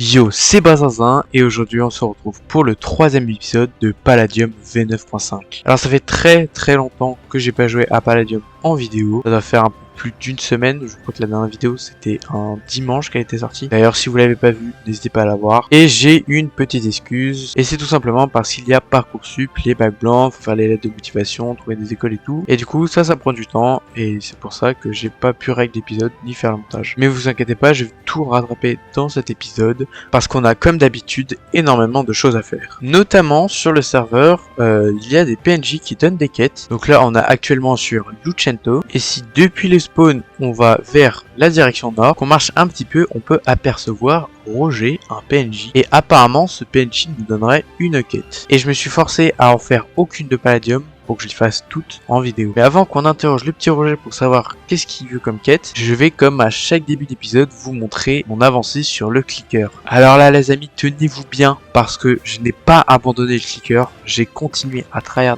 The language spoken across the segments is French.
Yo, c'est Bazinzin et aujourd'hui on se retrouve pour le troisième épisode de Palladium V9.5. Alors ça fait très longtemps que j'ai pas joué à Palladium en vidéo. Ça doit faire un peu plus d'une semaine. Je crois que la dernière vidéo c'était un dimanche qu'elle était sortie. D'ailleurs si vous l'avez pas vu, n'hésitez pas à la voir. Et j'ai une petite excuse. Et c'est tout simplement parce qu'il y a Parcoursup, les bacs blancs, faut faire les lettres de motivation, trouver des écoles et tout. Et du coup ça prend du temps. Et c'est pour ça que j'ai pas pu régler l'épisode ni faire le montage. Mais vous inquiétez pas, je vais tout rattraper dans cet épisode. Parce qu'on a comme d'habitude énormément de choses à faire. Notamment sur le serveur, il y a des PNJ qui donnent des quêtes. Donc là on a actuellement sur Lucento. Et si depuis les spawns on va vers la direction nord, qu'on marche un petit peu, on peut apercevoir Roger, un PNJ. Et apparemment ce PNJ nous donnerait une quête. Et je me suis forcé à en faire aucune de Palladium pour que je les fasse toutes en vidéo. Mais avant qu'on interroge le petit Roger pour savoir qu'est-ce qu'il veut comme quête, je vais comme à chaque début d'épisode vous montrer mon avancée sur le clicker. Alors là les amis, tenez-vous bien parce que je n'ai pas abandonné le clicker, j'ai continué à tryhard.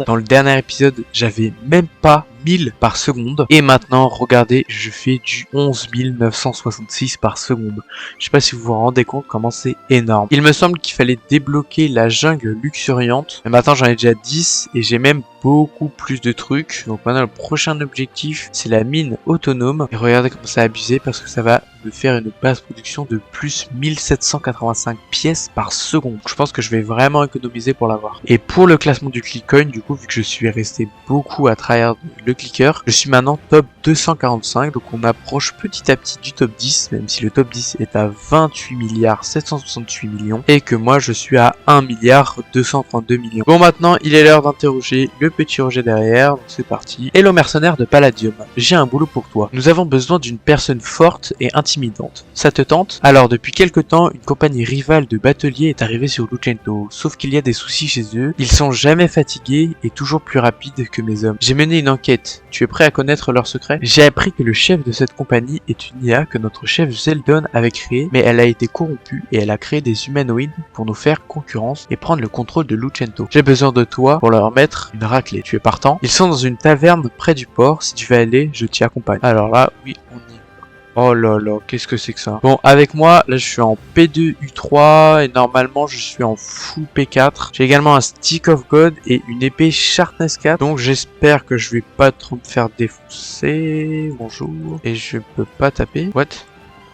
Dans le dernier épisode, j'avais même pas 1000 par seconde. Et maintenant, regardez, je fais du 11 966 par seconde. Je sais pas si vous vous rendez compte comment c'est énorme. Il me semble qu'il fallait débloquer la jungle luxuriante. Mais maintenant, j'en ai déjà 10 et j'ai même beaucoup plus de trucs. Donc maintenant, le prochain objectif, c'est la mine autonome. Et regardez comment c'est abusé parce que ça va me faire une base production de plus 1785 pièces par seconde. Je pense que je vais vraiment économiser pour l'avoir. Et pour le classement du ClickCoin, du coup, vu que je suis resté beaucoup à tryhard le clicker, je suis maintenant top 245, donc on approche petit à petit du top 10, même si le top 10 est à 28 milliards 768 millions et que moi je suis à 1 milliard 232 millions. Bon, maintenant il est l'heure d'interroger le petit Roger derrière, donc c'est parti. Hello mercenaire de Palladium, j'ai un boulot pour toi. Nous avons besoin d'une personne forte et intimidante. Ça te tente? Alors depuis quelque temps, une compagnie rivale de bateliers est arrivée sur Lucento, sauf qu'il y a des soucis chez eux. Ils sont jamais fatigués et toujours plus rapides que mes hommes. J'ai mené une enquête. Tu es prêt à connaître leurs secrets? J'ai appris que le chef de cette compagnie est une IA que notre chef Zeldon avait créée, mais elle a été corrompue et elle a créé des humanoïdes pour nous faire concurrence et prendre le contrôle de Lucento. J'ai besoin de toi pour leur mettre une raclée. Tu es partant? Ils sont dans une taverne près du port. Si tu veux aller, je t'y accompagne. Alors là, oui, on y va. Oh là là, qu'est-ce que c'est que ça? Bon, avec moi, là je suis en P2 U3 et normalement je suis en full P4. J'ai également un Stick of God et une épée Sharpness 4. Donc j'espère que je vais pas trop me faire défoncer. Bonjour. Et je peux pas taper. What?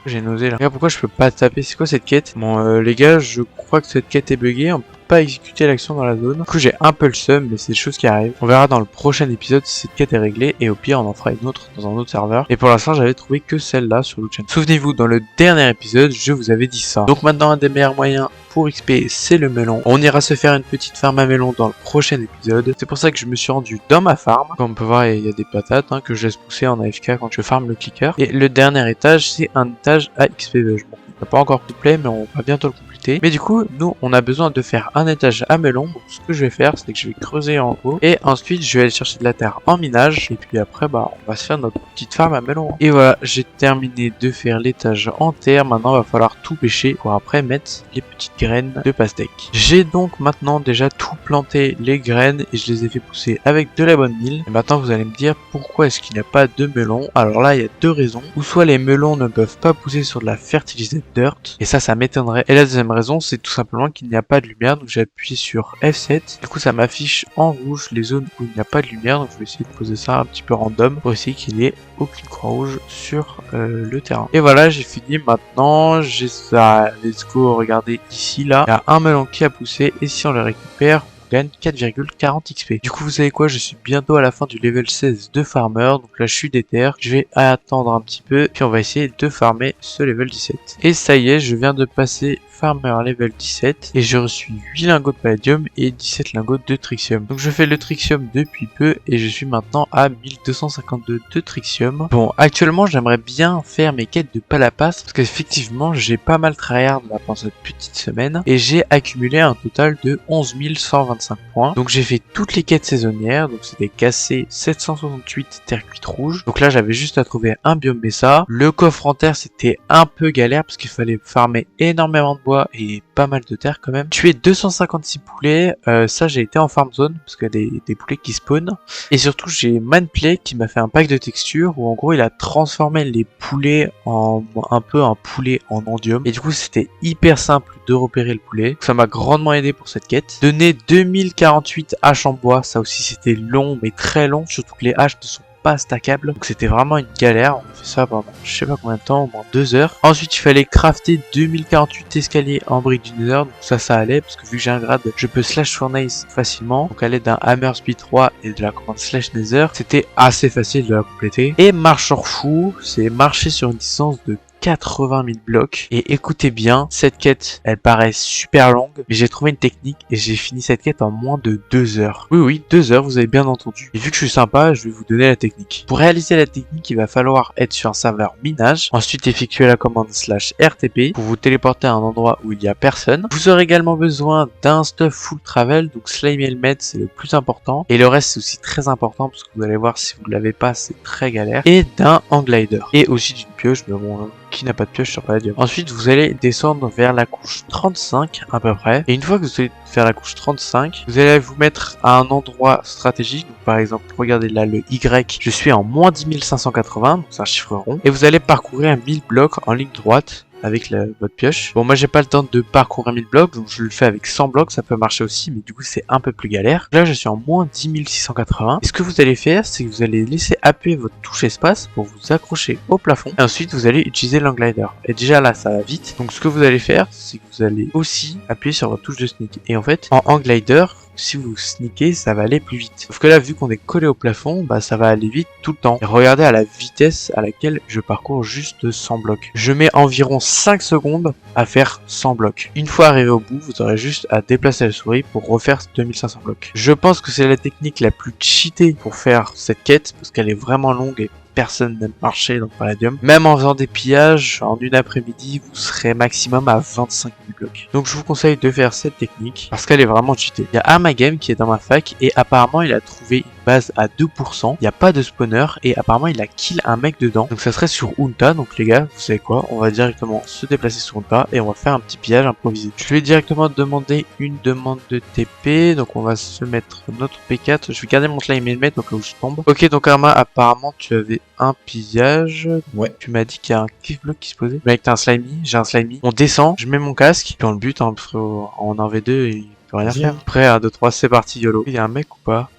J'ai nausé là. Regarde, pourquoi je peux pas taper? C'est quoi cette quête? Bon, les gars, je crois que cette quête est buggée. On peut pas exécuter l'action dans la zone. Du coup, j'ai un peu le seum, mais c'est des choses qui arrivent. On verra dans le prochain épisode si cette quête est réglée. Et au pire, on en fera une autre dans un autre serveur. Et pour l'instant, j'avais trouvé que celle-là sur Lucento. Souvenez-vous, dans le dernier épisode, je vous avais dit ça. Donc maintenant, un des meilleurs moyens pour XP, c'est le melon. On ira se faire une petite farm à melon dans le prochain épisode. C'est pour ça que je me suis rendu dans ma farm. Comme on peut voir, il y a des patates que je laisse pousser en AFK quand je farm le clicker. Et le dernier étage, c'est un étage à XP Veg. Bon, il n'est pas encore complet, mais on va bientôt le compléter. Mais du coup, nous, on a besoin de faire un étage à melon. Donc, ce que je vais faire, c'est que je vais creuser en haut. Et ensuite, je vais aller chercher de la terre en minage. Et puis après, on va se faire notre petite farm à melon. Et voilà, j'ai terminé de faire l'étage en terre. Maintenant, il va falloir tout pêcher pour après mettre les petites graines de pastèque. J'ai donc maintenant déjà tout planté les graines et je les ai fait pousser avec de la bonne mille. Et maintenant, vous allez me dire pourquoi est-ce qu'il n'y a pas de melon. Alors là, il y a deux raisons. Ou soit les melons ne peuvent pas pousser sur de la fertilised dirt. Et ça m'étonnerait. Et la deuxième raison, c'est tout simplement qu'il n'y a pas de lumière. Donc j'ai appuyé sur F7. Du coup, ça m'affiche en rouge les zones où il n'y a pas de lumière. Donc je vais essayer de poser ça un petit peu random pour essayer qu'il n'y ait aucune croix rouge sur le terrain. Et voilà, j'ai fini. Maintenant, j'ai ça. Let's go. Regardez ici, là. Il y a un melon qui a poussé. Et si on le récupère, on gagne 4,40 XP. Du coup, vous savez quoi? Je suis bientôt à la fin du level 16 de farmer. Donc là, je suis déter. Je vais attendre un petit peu. Puis on va essayer de farmer ce level 17. Et ça y est, je viens de passer farmer level 17 et j'ai reçu 8 lingots de palladium et 17 lingots de trixium. Donc je fais le trixium depuis peu et je suis maintenant à 1252 de trixium. Bon, actuellement j'aimerais bien faire mes quêtes de palapas parce qu'effectivement j'ai pas mal tryhard là pendant cette petite semaine et j'ai accumulé un total de 11 125 125 points. Donc j'ai fait toutes les quêtes saisonnières, donc c'était casser 768 terre cuite rouge. Donc là j'avais juste à trouver un biome Mesa. Le coffre en terre c'était un peu galère parce qu'il fallait farmer énormément de bois et pas mal de terre quand même. Tuer 256 poulets, ça j'ai été en farm zone parce qu'il y a des poulets qui spawnent. Et surtout j'ai Manplay qui m'a fait un pack de textures où en gros il a transformé les poulets en un peu un poulet en endium. Et du coup c'était hyper simple de repérer le poulet. Donc, ça m'a grandement aidé pour cette quête. Donner 2048 haches en bois, ça aussi c'était long mais très long, surtout que les haches ne sont pas stackable, donc c'était vraiment une galère. On a fait ça pendant je sais pas combien de temps, au moins 2 heures. Ensuite il fallait crafter 2048 escaliers en briques du Nether, donc ça allait parce que vu que j'ai un grade je peux slash furnace facilement, donc à l'aide d'un hammer speed 3 et de la commande slash nether c'était assez facile de la compléter. Et marcheur fou, c'est marcher sur une distance de 80 000 blocs. Et écoutez bien, cette quête, elle paraît super longue, mais j'ai trouvé une technique et j'ai fini cette quête en moins de 2 heures. Oui, 2 heures, vous avez bien entendu. Et vu que je suis sympa, je vais vous donner la technique. Pour réaliser la technique, il va falloir être sur un serveur minage, ensuite effectuer la commande /RTP pour vous téléporter à un endroit où il y a personne. Vous aurez également besoin d'un stuff full travel, donc slime helmet c'est le plus important, et le reste c'est aussi très important parce que vous allez voir si vous ne l'avez pas c'est très galère, et d'un hang-glider, et aussi d'une pioche, mais bon, qui n'a pas de pioche sur Palladium. Ensuite, vous allez descendre vers la couche 35 à peu près. Et une fois que vous allez faire la couche 35, vous allez vous mettre à un endroit stratégique. Donc, par exemple, regardez là le Y. Je suis en moins 10 580, donc c'est un chiffre rond. Et vous allez parcourir 1000 blocs en ligne droite avec votre pioche. Bon, moi j'ai pas le temps de parcourir 1000 blocs, donc je le fais avec 100 blocs, ça peut marcher aussi, mais du coup c'est un peu plus galère. Là je suis en moins 10 680. Et ce que vous allez faire, c'est que vous allez laisser appuyer votre touche espace pour vous accrocher au plafond. Et ensuite vous allez utiliser l'hang-glider. Et déjà là ça va vite. Donc ce que vous allez faire, c'est que vous allez aussi appuyer sur votre touche de sneak. Et en fait, en hang-glider, si vous sneakez, ça va aller plus vite. Sauf que là, vu qu'on est collé au plafond, bah ça va aller vite tout le temps. Et regardez à la vitesse à laquelle je parcours juste 100 blocs. Je mets environ 5 secondes à faire 100 blocs. Une fois arrivé au bout, vous aurez juste à déplacer la souris pour refaire 2500 blocs. Je pense que c'est la technique la plus cheatée pour faire cette quête, parce qu'elle est vraiment longue et personne n'aime marcher dans Palladium. Même en faisant des pillages, en une après-midi, vous serez maximum à 25 000 blocs. Donc je vous conseille de faire cette technique, parce qu'elle est vraiment cheatée. Il y a Amagame qui est dans ma fac, et apparemment il a trouvé une base à 2%. Il n'y a pas de spawner, et apparemment il a kill un mec dedans. Donc ça serait sur Unta, donc les gars, vous savez quoi, on va directement se déplacer sur Unta, et on va faire un petit pillage improvisé. Je vais directement demander une demande de TP, donc on va se mettre notre P4. Je vais garder mon slime helmet, donc là où je tombe. Ok, donc Arma, apparemment tu avais un pillage. Ouais. Tu m'as dit qu'il y a un cliff block qui se posait. Mec, t'as un slimy, j'ai un slimy. On descend, je mets mon casque, puis on le bute, hein, parce qu'en 1v2, il peut rien faire. Prêt, 1, 2, 3, c'est parti, YOLO. Il y a un mec ou pas?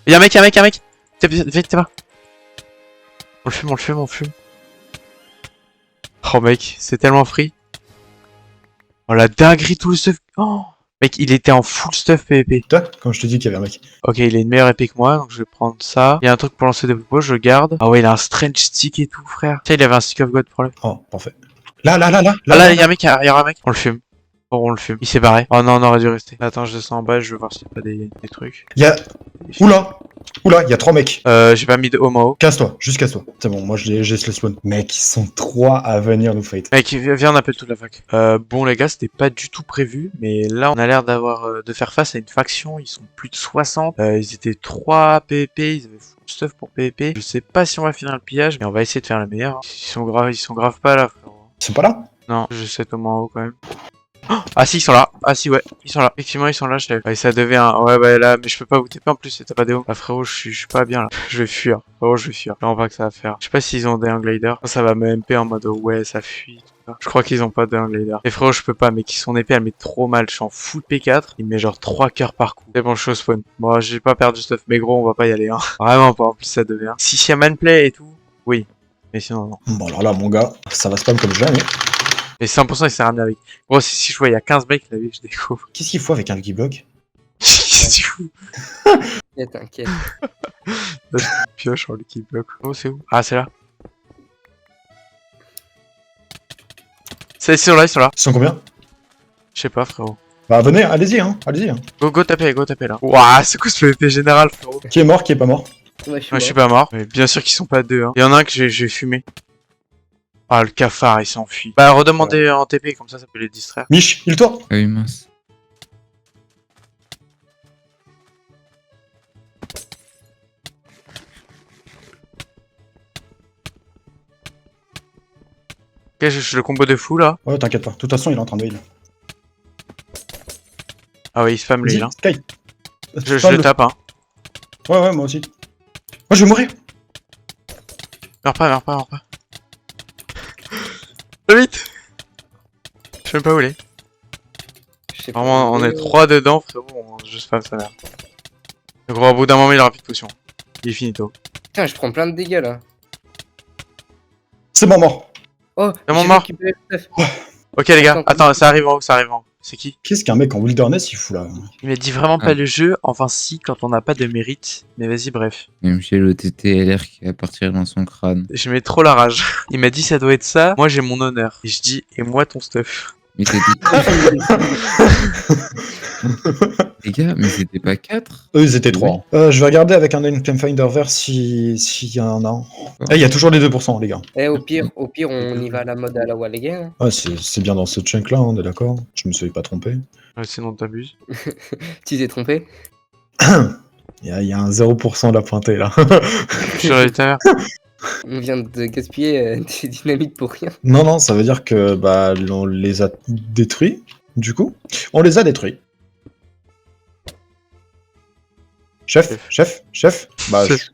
Il y a un mec, T'es pas. On le fume. Oh mec, c'est tellement free. Oh la dinguerie, tout le stuff. Oh mec, il était en full stuff PvP. Toi, quand je te dis qu'il y avait un mec. Ok, il a une meilleure épée que moi, donc je vais prendre ça. Il y a un truc pour lancer des popos, je le garde. Ah ouais, il a un strange stick et tout, frère. Tiens, il avait un stick of god pour lui. Oh, parfait. Là, il y a un mec, il y a un mec. On le fume. Oh, on le fume. Il s'est barré. Oh non, on aurait dû rester. Attends, je descends en bas, je veux voir s'il y a pas des trucs. Il y a... Oula, il y a 3 mecs. J'ai pas mis de homo. Casse-toi, juste casse-toi. C'est bon, moi j'ai le spawn. Mec, ils sont 3 à venir nous fight. Mec, viens, on appelle toute la fac. Bon les gars, c'était pas du tout prévu, mais là on a l'air de faire face à une faction, ils sont plus de 60. Ils étaient 3 PvP, ils avaient full stuff pour PvP. Je sais pas si on va finir le pillage, mais on va essayer de faire le meilleur. Ils sont grave pas là, frérot. Ils sont pas là? Non, je sais au moins en haut quand même. Ah si, ils sont là. Ah si, ouais, ils sont là. Effectivement, ils sont là, je l'ai. Ouais, ça devait un... Ouais, bah là, mais je peux pas vous TP en plus, t'as pas des hauts. Ah frérot, je suis pas bien là. Je vais fuir. Frérot, je vais fuir. Je sais pas que ça va faire. Je sais pas s'ils ont des hang-gliders. Ça va me MP en mode ouais, ça fuit. Je crois qu'ils ont pas de hang-glider. Et frérot, je peux pas, mec, son épée, elle met trop mal. Je suis en full P4. Il met genre 3 cœurs par coup. C'est bon, je suis au spawn. Bon, j'ai pas perdu stuff, mais gros, on va pas y aller, hein. Vraiment pas, en plus ça devient. Si y a manplay et tout, oui. Mais sinon, non. Bon, alors là, mon gars, ça va spam comme jamais. Mais 100% il s'est ramené avec. Gros, si je vois, il y a 15 mecs, là, je découvre. Qu'est-ce qu'il faut avec un Lucky Block? Qu'est-ce que tu fous? T'inquiète. Pioche en Lucky Block. Oh, c'est où? Ah, c'est là. Ils sont là. Ils sont combien? Je sais pas, frérot. Bah, venez, allez-y, hein. Allez-y. Hein. Go taper là. Ouah, c'est quoi ce PvP général, frérot? Qui est mort, qui est pas mort? Ouais, Je suis pas mort. Mais bien sûr qu'ils sont pas deux. Hein. Il y en a un que j'ai fumé. Ah, le cafard, il s'enfuit. Bah, redemandez en TP, comme ça peut les distraire. Mich, il toi? Ah oui, mince. Ok, je le combo de fou là. Ouais, t'inquiète pas. De toute façon, il est en train de heal. Ah ouais, il spam le heal. Vas-y, Hein. Sky. Je le tape, hein. Ouais, moi aussi. Moi, je vais mourir. Meurs pas. Vite. Je sais même pas où il est. Je sais pas Vraiment, où on il est 3 dedans, frérot, on juste spam sa mère. Le gros, au bout d'un moment, il aura plus de potion. Il est finito. Putain, je prends plein de dégâts là. C'est bon, mort. Oh, C'est mon j'ai mort. récupéré le stuff. Ok les gars, attends, ça arrive en haut, C'est qui? Qu'est-ce qu'un mec en wilderness, il fout là? Il m'a dit vraiment pas Ah. le jeu, enfin si, quand on n'a pas de mérite. Mais vas-y, bref. Même chez le TTLR qui va partir dans son crâne. Je mets trop la rage. Il m'a dit ça doit être ça, moi j'ai mon honneur. Et je dis, et moi ton stuff. Mais c'était. Les gars, mais c'était pas 4? Eux, ils étaient 3. Je vais regarder avec un Unclaim Finder vert s'il y en a un. Il y a toujours les 2%, les gars. Eh, au pire, on y va à la mode à la wall, les gars. Ouais, c'est bien dans ce chunk là, on est d'accord. Je me suis pas trompé. Ouais, sinon t'abuses. Tu t'es trompé. Il y a un 0% de la pointée là. Je suis allé ta mère. On vient de gaspiller des dynamites pour rien. Non, ça veut dire que bah on les a détruits. Du coup, on les a détruits. Chef. Bah, Chef.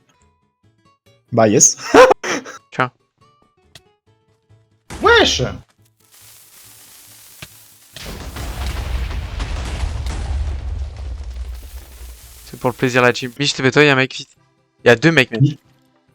bah yes. Tiens. Wesh. C'est pour le plaisir la team. Mich, te fais-toi, y'a un mec vite. Y'a 2 mecs même.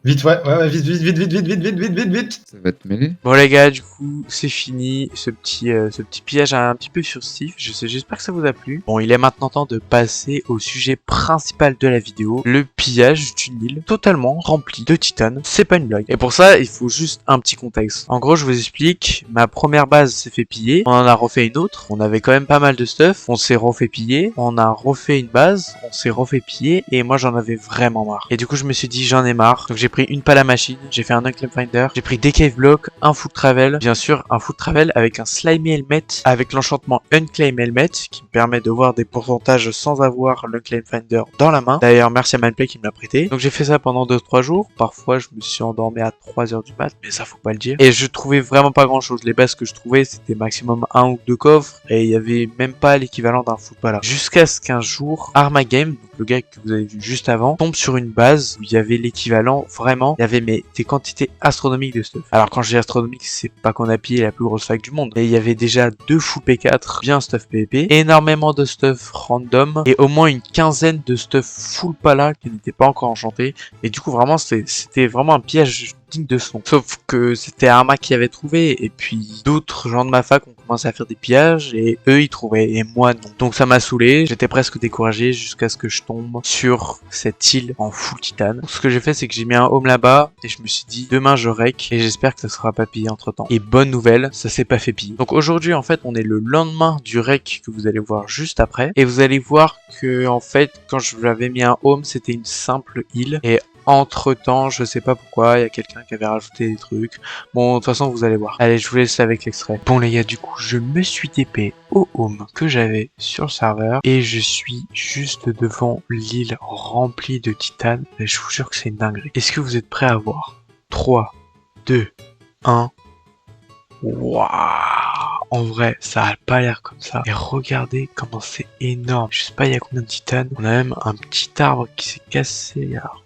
Vite, ouais, vite. Ça va te mêler? Bon les gars, du coup, c'est fini. Ce petit pillage un petit peu furtif. J'espère que ça vous a plu. Bon, il est maintenant temps de passer au sujet principal de la vidéo. Le pillage d'une île totalement remplie de titane. C'est pas une blague. Et pour ça, il faut juste un petit contexte. En gros, je vous explique. Ma première base s'est fait piller. On en a refait une autre. On avait quand même pas mal de stuff. On s'est refait piller. On a refait une base. On s'est refait piller. Et moi, j'en avais vraiment marre. Et du coup, je me suis dit, j'en ai marre. Donc j'ai pris une pale à machine, j'ai fait un Unclaim Finder, j'ai pris des cave blocks, un full travel, bien sûr un full travel avec un slimy helmet, avec l'enchantement Unclaim Helmet, qui me permet de voir des pourcentages sans avoir l'Unclaim Finder dans la main. D'ailleurs merci à Manplay qui me l'a prêté. Donc j'ai fait ça pendant 2-3 jours, parfois je me suis endormi à 3h du mat, mais ça faut pas le dire. Et je trouvais vraiment pas grand chose, les bases que je trouvais c'était maximum 1 ou 2 coffres, et il y avait même pas l'équivalent d'un full pala. Jusqu'à ce qu'un jour, Armagame, donc le gars que vous avez vu juste avant, tombe sur une base où il y avait l'équivalent vraiment, il y avait des quantités astronomiques de stuff. Alors quand je dis astronomique, c'est pas qu'on a pillé la plus grosse fac du monde, mais il y avait déjà 2 full P4, bien stuff PvP, énormément de stuff random, et au moins une quinzaine de stuff full pala qui n'étaient pas encore enchantés, et du coup vraiment c'était vraiment un piège digne de son. Sauf que c'était Arma qui avait trouvé, et puis d'autres gens de ma fac ont commencé à faire des pillages, et eux ils trouvaient, et moi non. Donc ça m'a saoulé, j'étais presque découragé jusqu'à ce que je tombe sur cette île en full titane. Donc, ce que j'ai fait c'est que j'ai mis un home là-bas, et je me suis dit demain je rec, et j'espère que ça sera pas pillé entre temps. Et bonne nouvelle, ça s'est pas fait piller. Donc aujourd'hui en fait on est le lendemain du rec que vous allez voir juste après, et vous allez voir que en fait quand je l'avais mis un home c'était une simple île, et entre temps, je sais pas pourquoi, il y a quelqu'un qui avait rajouté des trucs. Bon, de toute façon, vous allez voir. Allez, je vous laisse avec l'extrait. Bon les gars, du coup, je me suis TP au home que j'avais sur le serveur. Et je suis juste devant l'île remplie de titane. Et je vous jure que c'est une dinguerie. Est-ce que vous êtes prêts à voir? 3, 2, 1... Waouh! En vrai, ça a pas l'air comme ça. Et regardez comment c'est énorme. Je sais pas il y a combien de titane. On a même un petit arbre qui s'est cassé. Alors,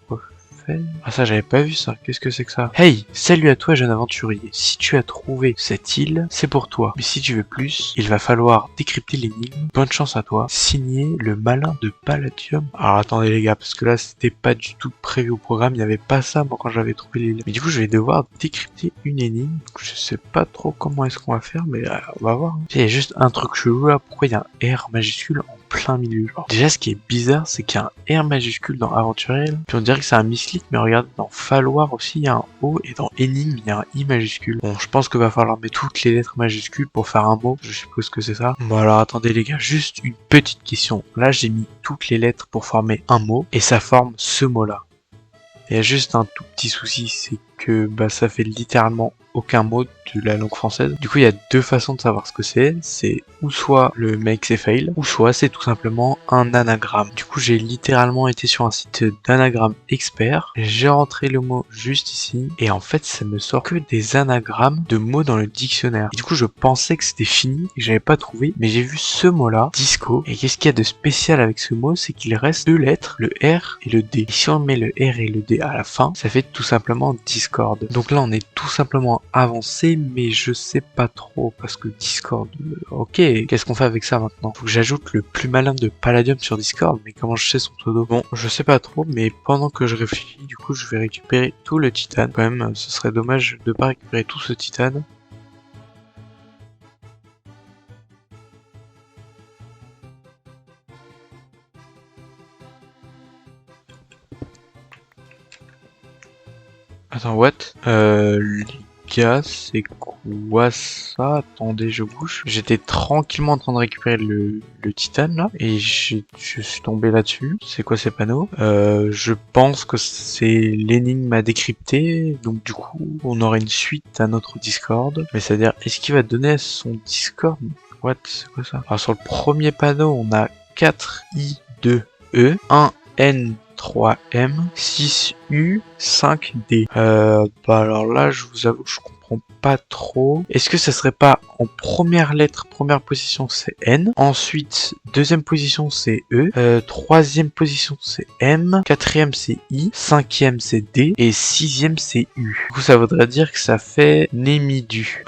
ah ça j'avais pas vu ça, qu'est-ce que c'est que ça? Hey, salut à toi jeune aventurier, si tu as trouvé cette île, c'est pour toi. Mais si tu veux plus, il va falloir décrypter l'énigme. Bonne chance à toi. Signé le malin de Palladium. Alors attendez les gars, parce que là c'était pas du tout prévu au programme, il n'y avait pas ça moi quand j'avais trouvé l'île. Mais du coup je vais devoir décrypter une énigme. Je sais pas trop comment est-ce qu'on va faire, mais on va voir. Il y a juste un truc chelou là, pourquoi il y a un R majuscule en plein milieu genre. Déjà ce qui est bizarre c'est qu'il y a un R majuscule dans Aventuriel, puis on dirait que c'est un misclick, mais regardez dans Falloir aussi il y a un O, et dans Énigme il y a un I majuscule. Bon je pense qu'il va falloir mettre toutes les lettres majuscules pour faire un mot, je suppose que c'est ça. Bon alors attendez les gars, juste une petite question. Là j'ai mis toutes les lettres pour former un mot, et ça forme ce mot là. Il y a juste un tout petit souci, c'est que bah ça fait littéralement aucun mot de la langue française. Du coup, il y a deux façons de savoir ce que c'est ou soit le mec c'est fail, ou soit c'est tout simplement un anagramme. Du coup, j'ai littéralement été sur un site d'anagramme expert, j'ai rentré le mot juste ici, et en fait, ça me sort que des anagrammes de mots dans le dictionnaire. Et du coup, je pensais que c'était fini, et j'avais pas trouvé, mais j'ai vu ce mot-là, disco, et qu'est-ce qu'il y a de spécial avec ce mot, c'est qu'il reste deux lettres, le R et le D. Et si on met le R et le D à la fin, ça fait tout simplement Discord. Donc là, on est tout simplement avancé, mais je sais pas trop parce que Discord, ok, qu'est-ce qu'on fait avec ça maintenant? Faut que j'ajoute le plus malin de Palladium sur Discord, mais comment je sais son pseudo? Bon, je sais pas trop, mais pendant que je réfléchis, du coup je vais récupérer tout le titane. Quand même, ce serait dommage de pas récupérer tout ce titane. Attends, what? Les gars, c'est quoi ça? Attendez, je bouge. J'étais tranquillement en train de récupérer le titane là, et je suis tombé là-dessus. C'est quoi ces panneaux? Je pense que c'est l'énigme à décrypter, donc du coup, on aura une suite à notre Discord. Mais c'est-à-dire, est-ce qu'il va donner son Discord? What? C'est quoi ça? Alors sur le premier panneau, on a 4I2E, 1N3M, 6U, 5D. Bah alors là, je vous avoue que je comprends pas trop. Est-ce que ça serait pas en première lettre, première position c'est N, ensuite deuxième position c'est E, troisième position c'est M, quatrième c'est I, cinquième c'est D et sixième c'est U. Du coup ça voudrait dire que ça fait Nemidu.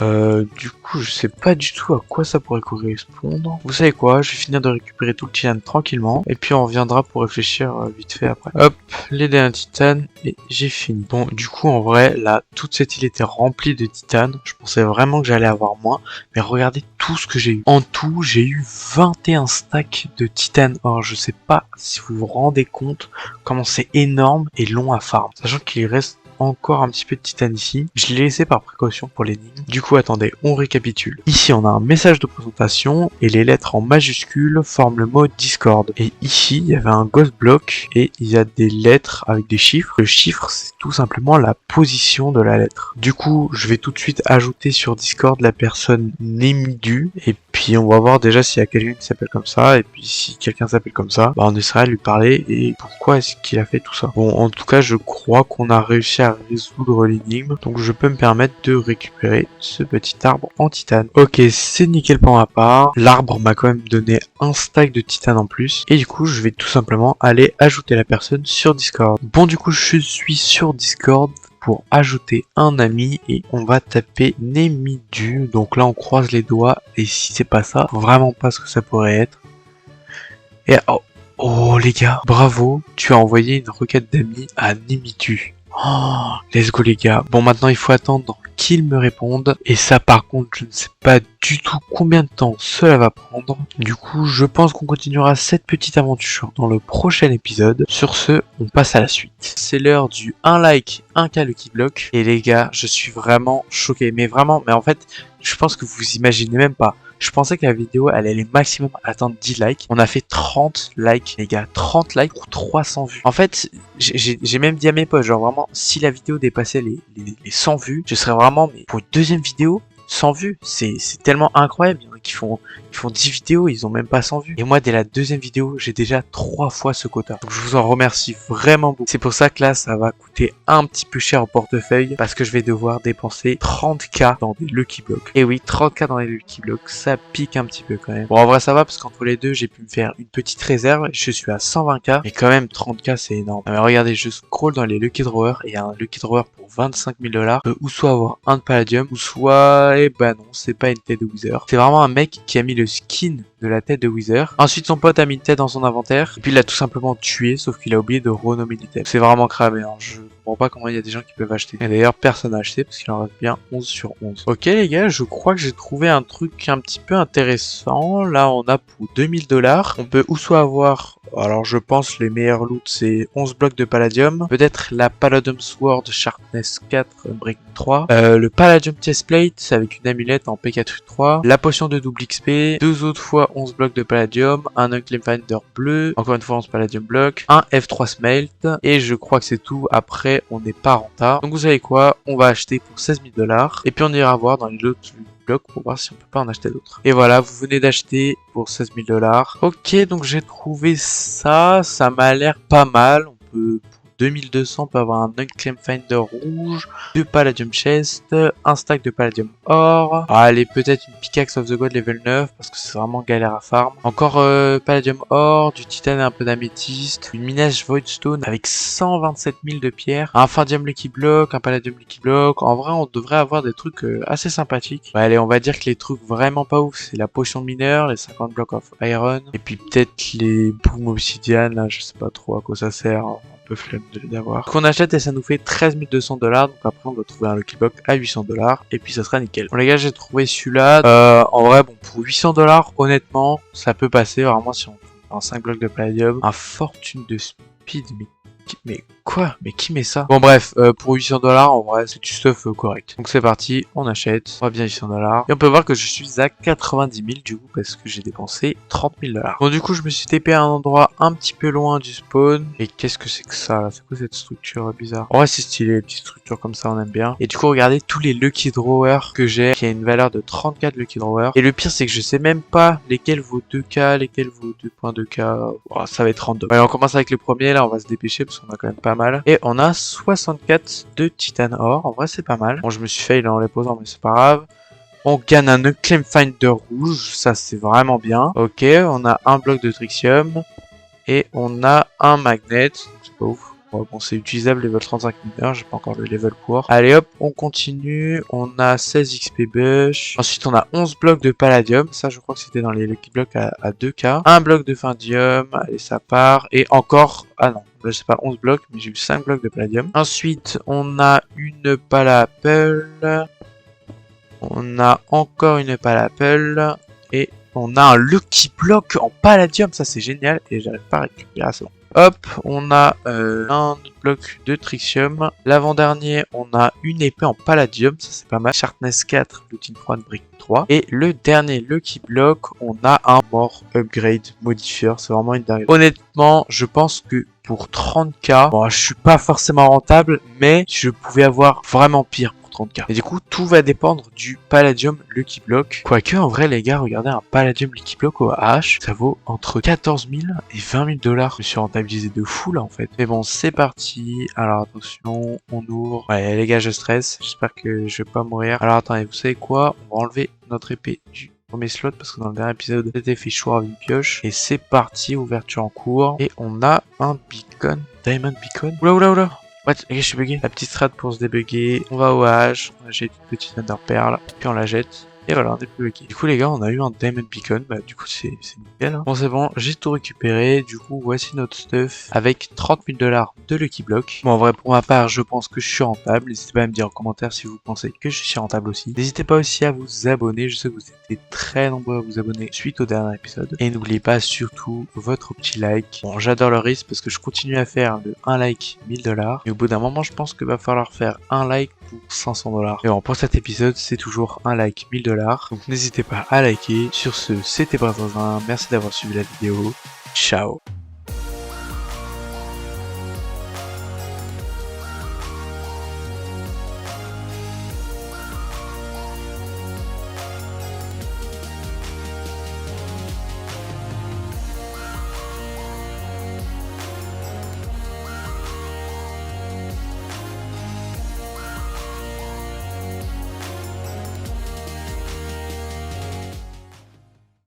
Du coup je sais pas du tout à quoi ça pourrait correspondre. Vous savez quoi, je vais finir de récupérer tout le titane tranquillement et puis on reviendra pour réfléchir vite fait après. Hop, les derniers titanes et j'ai fini. Bon du coup en vrai là toute cette île était remplie de titane. Je pensais vraiment que j'allais avoir moins, mais regardez tout ce que j'ai eu. En tout, j'ai eu 21 stacks de titane or. Je sais pas si vous vous rendez compte comment c'est énorme et long à farm. Sachant qu'il reste encore un petit peu de titane ici. Je l'ai laissé par précaution pour l'énigme. Du coup, attendez, on récapitule. Ici, on a un message de présentation et les lettres en majuscules forment le mot Discord. Et ici, il y avait un ghost block et il y a des lettres avec des chiffres. Le chiffre, c'est tout simplement la position de la lettre. Du coup, je vais tout de suite ajouter sur Discord la personne Nemidu et puis on va voir déjà s'il y a quelqu'un qui s'appelle comme ça, et puis si quelqu'un s'appelle comme ça, bah on essaiera de lui parler et pourquoi est-ce qu'il a fait tout ça. Bon, en tout cas, je crois qu'on a réussi à résoudre l'énigme, donc je peux me permettre de récupérer ce petit arbre en titane. Ok, c'est nickel pour ma part. L'arbre m'a quand même donné un stack de titane en plus, et du coup, je vais tout simplement aller ajouter la personne sur Discord. Bon, du coup, je suis sur Discord pour ajouter un ami et on va taper Nemidu. Donc là on croise les doigts et si c'est pas ça, vraiment pas ce que ça pourrait être. Et oh les gars, bravo, tu as envoyé une requête d'amis à Nemidu. Oh, let's go les gars. Bon maintenant il faut attendre qu'il me réponde et ça par contre je ne sais pas du tout combien de temps cela va prendre. Du coup je pense qu'on continuera cette petite aventure dans le prochain épisode. Sur ce, on passe à la suite. C'est l'heure du 1 like, 1K Lucky Block. Et les gars, je suis vraiment choqué. Mais vraiment, mais en fait, je pense que vous imaginez même pas. Je pensais que la vidéo elle allait maximum atteindre 10 likes. On a fait 30 likes les gars, 30 likes ou 300 vues. En fait, j'ai même dit à mes potes, genre vraiment, si la vidéo dépassait les 100 vues, je serais vraiment, mais pour une deuxième vidéo, 100 vues, c'est tellement incroyable. Il y en a qui font 10 vidéos, ils ont même pas 100 vues. Et moi, dès la deuxième vidéo, j'ai déjà 3 fois ce quota. Donc je vous en remercie vraiment beaucoup. C'est pour ça que là, ça va coûter un petit peu cher au portefeuille, parce que je vais devoir dépenser 30K dans des Lucky Blocks. Et oui, 30K dans les Lucky Blocks, ça pique un petit peu quand même. Bon, en vrai, ça va, parce qu'entre les deux, j'ai pu me faire une petite réserve. Je suis à 120K, mais quand même, 30K, c'est énorme. Mais regardez, je scroll dans les Lucky Drawers, et il y a un Lucky Drawer pour 25 000 $. Ou soit avoir un de Palladium, ou soit, eh ben non, c'est pas une tête de Wither. C'est vraiment un mec qui a mis le skin de la tête de Wither. Ensuite, son pote a mis une tête dans son inventaire. Et puis, il l'a tout simplement tué, sauf qu'il a oublié de renommer l'item. C'est vraiment cramé, hein. Je comprends pas comment il y a des gens qui peuvent acheter. Et d'ailleurs, personne n'a acheté parce qu'il en reste bien 11 sur 11. Ok, les gars, je crois que j'ai trouvé un truc un petit peu intéressant. Là, on a pour 2000 $. On peut ou soit avoir, alors je pense les meilleurs loots, c'est 11 blocs de Palladium. Peut-être la Palladium Sword Sharpness 4, Break 3. Le Palladium Chestplate avec une amulette en P4-3. La potion de double XP. 2 autres fois 11 blocs de Palladium. Un Unclaimed Finder bleu. Encore une fois 11 Palladium blocs. Un F3 Smelt. Et je crois que c'est tout. Après, vrai, on n'est pas rentable. Donc vous savez quoi, on va acheter pour 16 000 $. Et puis on ira voir dans les autres blocs pour voir si on peut pas en acheter d'autres. Et voilà, vous venez d'acheter pour 16 000 $. Ok, donc j'ai trouvé ça. Ça m'a l'air pas mal. On peut... 2200, on peut avoir un Unclaimed Finder rouge, 2 Palladium Chest, un stack de Palladium Or. Allez, peut-être une Pickaxe of the God level 9 parce que c'est vraiment galère à farm. Encore Palladium Or, du titane et un peu d'améthyste, une minage Voidstone avec 127 000 de pierre, un Fardium Lucky Block, un Palladium Lucky Block. En vrai, on devrait avoir des trucs assez sympathiques. Bah, allez, on va dire que les trucs vraiment pas ouf, c'est la potion de mineur, les 50 blocs of iron, et puis peut-être les boom obsidian, là, je sais pas trop à quoi ça sert. Peu flemme d'avoir. Qu'on achète et ça nous fait 13 200 $. Donc après on va trouver un Lucky Block à 800 $ et puis ça sera nickel. Bon les gars, j'ai trouvé celui-là. En vrai, bon, pour 800 $, honnêtement, ça peut passer vraiment si on prend 5 blocs de palladium, un fortune de speed, mais quoi? Mais qui met ça? Bon bref, pour 800 $, en vrai, c'est du stuff correct. Donc c'est parti, on achète, on va bien 800 $. Et on peut voir que je suis à 90 000 du coup, parce que j'ai dépensé 30 000 $. Bon du coup, je me suis TP à un endroit un petit peu loin du spawn. Et qu'est-ce que c'est que ça là? C'est quoi cette structure bizarre? En vrai, c'est stylé, les petites structures comme ça, on aime bien. Et du coup, regardez tous les Lucky Drawers que j'ai, qui a une valeur de 34 Lucky Drawers. Et le pire, c'est que je sais même pas lesquels vaut 2K, lesquels vaut 2.2K. Oh, ça va être random. Allez, on commence avec le premier, là, on va se dépêcher, parce qu'on a quand même pas mal. Et on a 64 de titane or. En vrai, c'est pas mal. Bon, je me suis fail en les posant, mais c'est pas grave. On gagne un Unclaimed Finder rouge. Ça, c'est vraiment bien. Ok, on a un bloc de Trixium. Et on a un magnet. C'est pas ouf. Bon, c'est utilisable level 35 mineur, j'ai pas encore le level pour. Allez hop, on continue. On a 16 XP bush. Ensuite, on a 11 blocs de palladium. Ça, je crois que c'était dans les lucky blocks à 2K. Un bloc de findium. Allez, ça part. Et encore... Ah non, là, c'est pas 11 blocs, mais j'ai eu 5 blocs de palladium. Ensuite, on a une pale apple. On a encore une pale apple. Et on a un lucky block en palladium. Ça, c'est génial. Et j'arrive pas à récupérer. C'est bon. Hop, on a un bloc de Trixium. L'avant-dernier, on a une épée en palladium, ça c'est pas mal. Sharpness 4, Looting 3, Brick 3. Et le dernier Lucky Block, on a un More Upgrade Modifier, c'est vraiment une dinguerie. Honnêtement, je pense que pour 30K, bon, je suis pas forcément rentable, mais je pouvais avoir vraiment pire. 30K. Et du coup, tout va dépendre du Palladium Lucky Block. Quoique, en vrai, les gars, regardez, un Palladium Lucky Block au H, ça vaut entre 14 000 et 20 000 $. Je me suis rentabilisé de fou, là, en fait. Mais bon, c'est parti. Alors, attention, on ouvre. Ouais, les gars, je stresse. J'espère que je vais pas mourir. Alors, attendez, vous savez quoi? On va enlever notre épée du premier slot parce que dans le dernier épisode, c'était fait choix avec une pioche. Et c'est parti, ouverture en cours. Et on a un beacon, Diamond Beacon. Oula, oula, oula. What? Ok, je suis bugué. La petite strat pour se débugger. On va au H. On jette une petite Ender Pearl. Puis on la jette. Et voilà, on est plus bugué. Du coup, les gars, on a eu un Diamond Beacon. Bah, du coup, c'est nickel. Hein. Bon, c'est bon. J'ai tout récupéré. Du coup, voici notre stuff. Avec 30 000 $ de Lucky Block. Bon, en vrai, pour ma part, je pense que je suis rentable. N'hésitez pas à me dire en commentaire si vous pensez que je suis rentable aussi. N'hésitez pas aussi à vous abonner. Je sais que vous étiez très nombreux à vous abonner suite au dernier épisode. Et n'oubliez pas surtout votre petit like. Bon, j'adore le risque parce que je continue à faire le 1 like 1000 $. Mais au bout d'un moment, je pense que va falloir faire un like pour 500 $. Et bon, pour cet épisode, c'est toujours un like 1000 $. Donc n'hésitez pas à liker. Sur ce, c'était Brazazin. Merci d'avoir suivi la vidéo. Ciao.